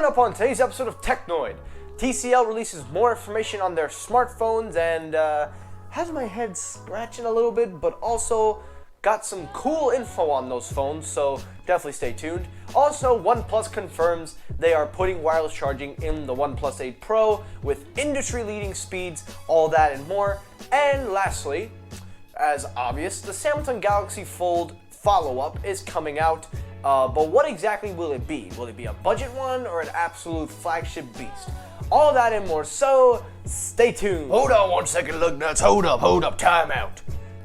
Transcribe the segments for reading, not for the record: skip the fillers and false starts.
Coming up on today's episode of Technoid, TCL releases more information on their smartphones and has my head scratching a little bit, but also got some cool info on those phones, so definitely stay tuned. Also, OnePlus confirms they are putting wireless charging in the OnePlus 8 Pro with industry-leading speeds, all that and more. And lastly, as obvious, the Samsung Galaxy Fold follow-up is coming out. But what exactly will it be? Will it be a budget one or an absolute flagship beast? All that and more, so stay tuned. Hold on 1 second, lug nuts. Hold up, time out.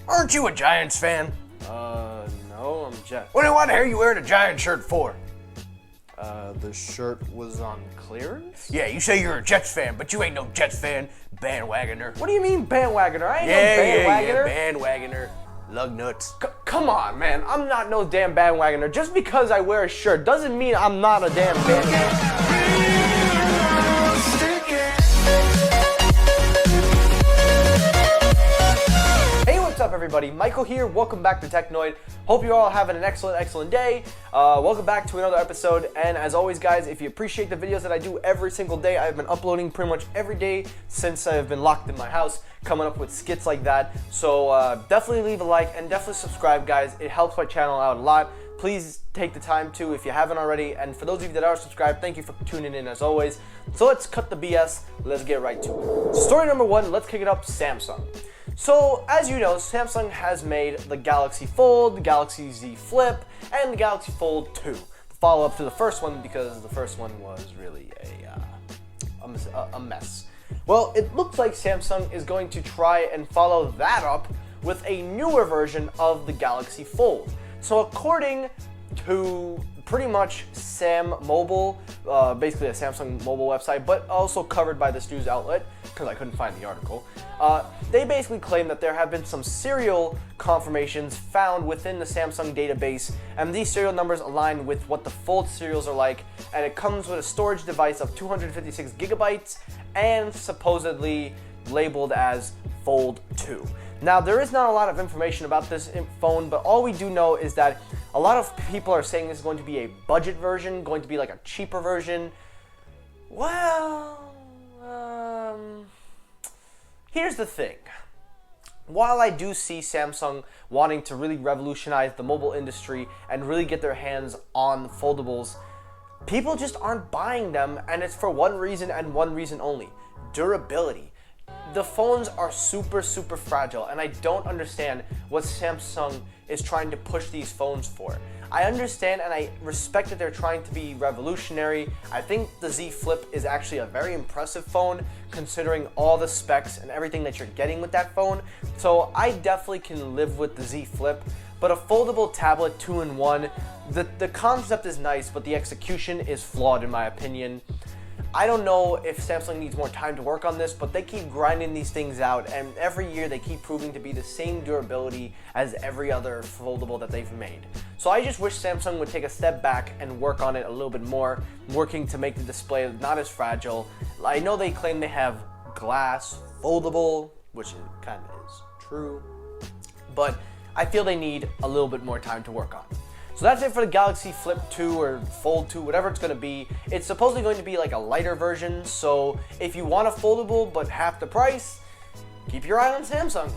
Aren't you a Giants fan? No, I'm Jets. What the hell are you wearing a Giants shirt for? The shirt was on clearance? Yeah, you say you're a Jets fan, but you ain't no Jets fan, bandwagoner. What do you mean bandwagoner? I ain't no bandwagoner. Yeah, bandwagoner. Lug nuts. Come on, man. I'm not no damn bandwagoner. Just because I wear a shirt doesn't mean I'm not a damn bandwagoner. Hey, what's up, everybody? Michael here. Welcome back to Technoid. Hope you're all having an excellent day. Welcome back to another episode. And as always, guys, if you appreciate the videos that I do every single day, I've been uploading pretty much every day since I've been locked in my house, coming up with skits like that. So definitely leave a like and definitely subscribe, guys. It helps my channel out a lot. Please take the time to if you haven't already. And for those of you that are subscribed, thank you for tuning in as always. So let's cut the BS. Let's get right to it. Story number one, let's kick it up, Samsung. So, as you know, Samsung has made the Galaxy Fold, the Galaxy Z Flip, and the Galaxy Fold 2. The follow-up to the first one because the first one was really a mess. Well, it looks like Samsung is going to try and follow that up with a newer version of the Galaxy Fold. So according to pretty much Sam Mobile, basically a Samsung mobile website, but also covered by this news outlet, because I couldn't find the article, they basically claim that there have been some serial confirmations found within the Samsung database, and these serial numbers align with what the Fold serials are like, and it comes with a storage device of 256 gigabytes and supposedly labeled as Fold 2. Now, there is not a lot of information about this phone, but all we do know is that a lot of people are saying this is going to be a budget version, going to be like a cheaper version. Well, here's the thing. While I do see Samsung wanting to really revolutionize the mobile industry and really get their hands on the foldables, people just aren't buying them, and it's for one reason and one reason only: durability. The phones are super fragile, and I don't understand what Samsung is trying to push these phones for. I understand and I respect that they're trying to be revolutionary. I think the Z Flip is actually a very impressive phone considering all the specs and everything that you're getting with that phone. So I definitely can live with the Z Flip, but a foldable tablet 2-in-1, the concept is nice, but the execution is flawed in my opinion. I don't know if Samsung needs more time to work on this, but they keep grinding these things out, and every year they keep proving to be the same durability as every other foldable that they've made. So I just wish Samsung would take a step back and work on it a little bit more, working to make the display not as fragile. I know they claim they have glass foldable, which kind of is true, but I feel they need a little bit more time to work on. So that's it for the Galaxy Flip 2 or Fold 2, whatever it's going to be. It's supposedly going to be like a lighter version, so if you want a foldable but half the price, keep your eye on Samsung.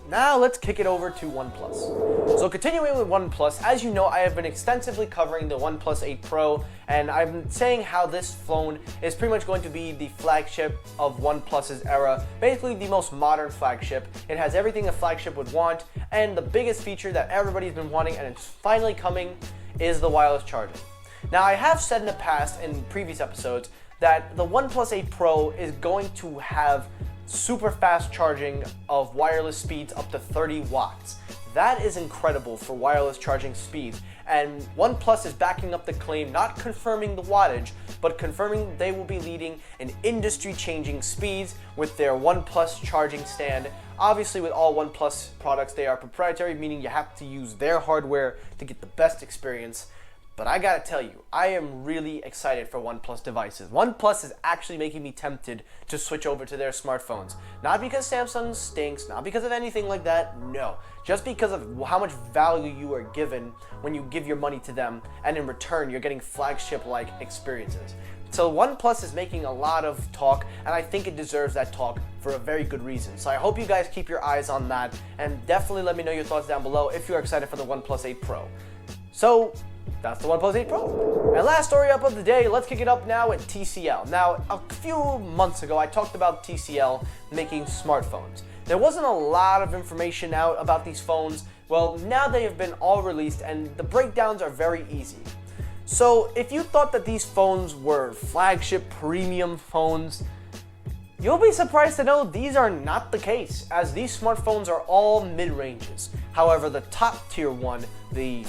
Now let's kick it over to OnePlus. So continuing with OnePlus, as you know, I have been extensively covering the OnePlus 8 Pro, and I've been saying how this phone is pretty much going to be the flagship of OnePlus's era, basically the most modern flagship. It has everything a flagship would want, and the biggest feature that everybody's been wanting, and it's finally coming, is the wireless charging. Now, I have said in the past, in previous episodes, that the OnePlus 8 Pro is going to have super fast charging of wireless speeds up to 30 watts. That is incredible for wireless charging speeds, and OnePlus is backing up the claim, not confirming the wattage, but confirming they will be leading in industry-changing speeds with their OnePlus charging stand. Obviously, with all OnePlus products, they are proprietary, meaning you have to use their hardware to get the best experience. But I gotta tell you, I am really excited for OnePlus devices. OnePlus is actually making me tempted to switch over to their smartphones. Not because Samsung stinks, not because of anything like that, no. Just because of how much value you are given when you give your money to them, and in return, you're getting flagship-like experiences. So OnePlus is making a lot of talk, and I think it deserves that talk for a very good reason. So I hope you guys keep your eyes on that, and definitely let me know your thoughts down below if you're excited for the OnePlus 8 Pro. So that's the OnePlus 8 Pro. And last story up of the day, let's kick it up now with TCL. Now, a few months ago, I talked about TCL making smartphones. There wasn't a lot of information out about these phones. Well, now they have been all released, and the breakdowns are very easy. So if you thought that these phones were flagship premium phones, you'll be surprised to know these are not the case, as these smartphones are all mid-ranges. However, the top tier one, the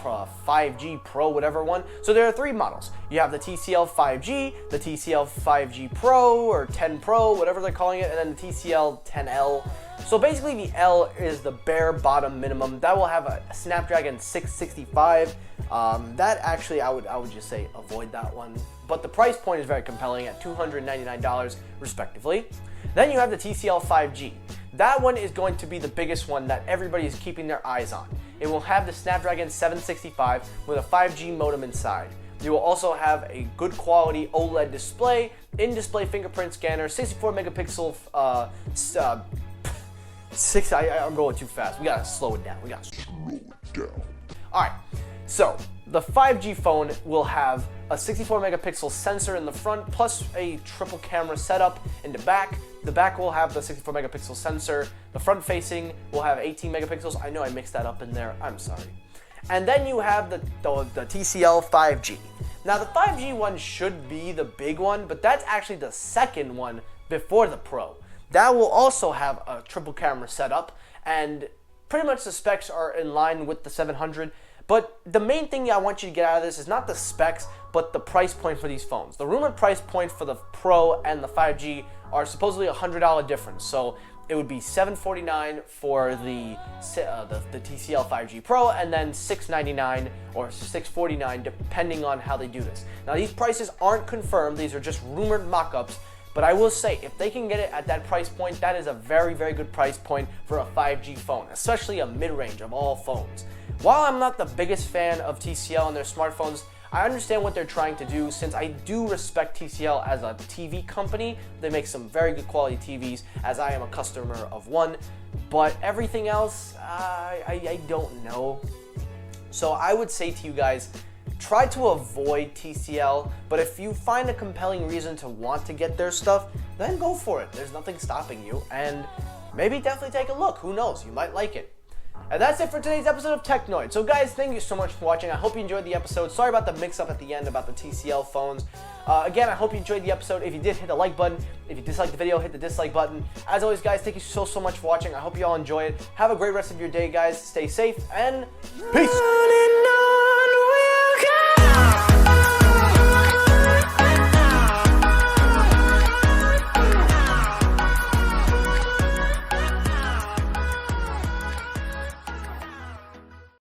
5G Pro, whatever one, so there are three models. You have the TCL 5G, the TCL 5G Pro, or 10 Pro, whatever they're calling it, and then the TCL 10L. So basically the L is the bare bottom minimum. That will have a Snapdragon 665. That actually, I would just say avoid that one. But the price point is very compelling at $299 respectively. Then you have the TCL 5G. That one is going to be the biggest one that everybody is keeping their eyes on. It will have the Snapdragon 765 with a 5G modem inside. You will also have a good quality OLED display, in-display fingerprint scanner, 64 megapixel, I'm going too fast. We gotta slow it down. All right, so the 5G phone will have a 64 megapixel sensor in the front, plus a triple camera setup in the back. The back will have the 64 megapixel sensor. The front facing will have 18 megapixels. I know I mixed that up in there. I'm sorry. And then you have the TCL 5G. Now the 5G one should be the big one, but that's actually the second one before the Pro. That will also have a triple camera setup, and pretty much the specs are in line with the 700. But the main thing I want you to get out of this is not the specs, but the price point for these phones. The rumored price point for the Pro and the 5G are supposedly $100 difference. So it would be $749 for the TCL 5G Pro, and then $699 or $649 depending on how they do this. Now these prices aren't confirmed; these are just rumored mock-ups. But I will say, if they can get it at that price point, that is a very, very good price point for a 5G phone, especially a mid-range of all phones. While I'm not the biggest fan of TCL and their smartphones, I understand what they're trying to do, since I do respect TCL as a TV company. They make some very good quality TVs, as I am a customer of one. But everything else, I don't know. So I would say to you guys, try to avoid TCL, but if you find a compelling reason to want to get their stuff, then go for it. There's nothing stopping you, and maybe definitely take a look. Who knows? You might like it. And that's it for today's episode of Technoid. So guys, thank you so much for watching. I hope you enjoyed the episode. Sorry about the mix-up at the end about the TCL phones. Again, I hope you enjoyed the episode. If you did, hit the like button. If you disliked the video, hit the dislike button. As always, guys, thank you so much for watching. I hope you all enjoy it. Have a great rest of your day, guys. Stay safe, and peace!